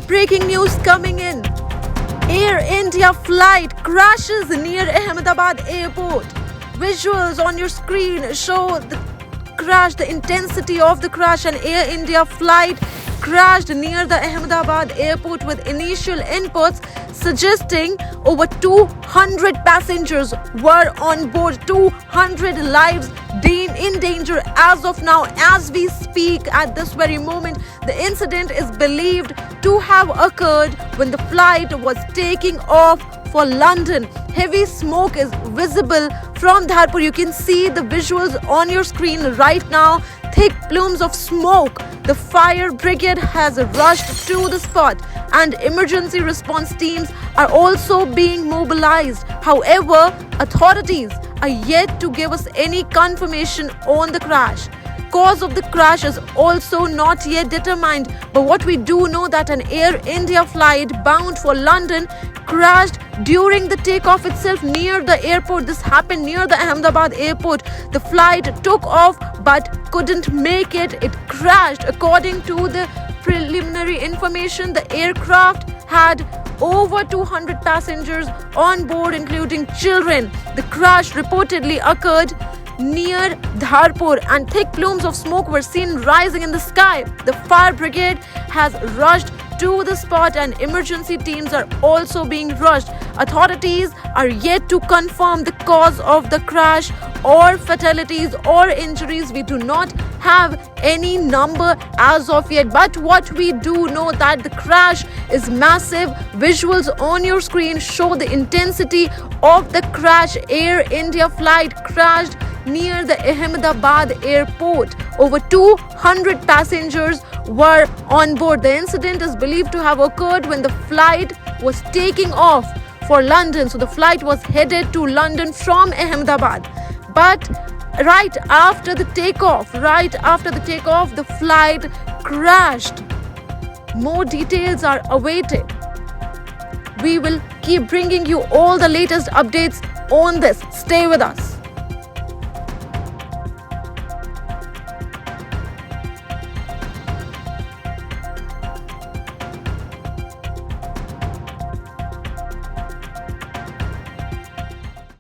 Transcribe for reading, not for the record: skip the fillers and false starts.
Breaking news coming in. Air India flight crashes near Ahmedabad airport. Visuals on your screen show the crash, the intensity of the crash. An Air India flight crashed near the Ahmedabad airport with initial inputs suggesting over 200 passengers were on board. 200 lives in danger as of now, as we speak. At this very moment, the incident is believed to have occurred when the flight was taking off for London. Heavy smoke is visible from Dharpur. You can see the visuals on your screen right now. Thick plumes of smoke. The fire brigade has rushed to the spot and emergency response teams are also being mobilized. However, authorities are yet to give us any confirmation on the crash. Cause of the crash is also not yet determined, but what we do know that an Air India flight bound for London crashed during the takeoff itself near the airport. This happened near the Ahmedabad airport. The flight took off but couldn't make it. It crashed. According to the preliminary information, the aircraft had over 200 passengers on board, including children. The crash reportedly occurred near Dharpur and thick plumes of smoke were seen rising in the sky. The fire brigade has rushed to the spot and emergency teams are also being rushed. Authorities are yet to confirm the cause of the crash or fatalities or injuries. We do not have any number as of yet, but what we do know that the crash is massive. Visuals on your screen show the intensity of the crash. Air India flight crashed near the Ahmedabad airport. Over 200 passengers were on board. The incident is believed to have occurred when the flight was taking off for London. So the flight was headed to London from Ahmedabad. But right after the takeoff, the flight crashed. More details are awaited. We will keep bringing you all the latest updates on this. Stay with us.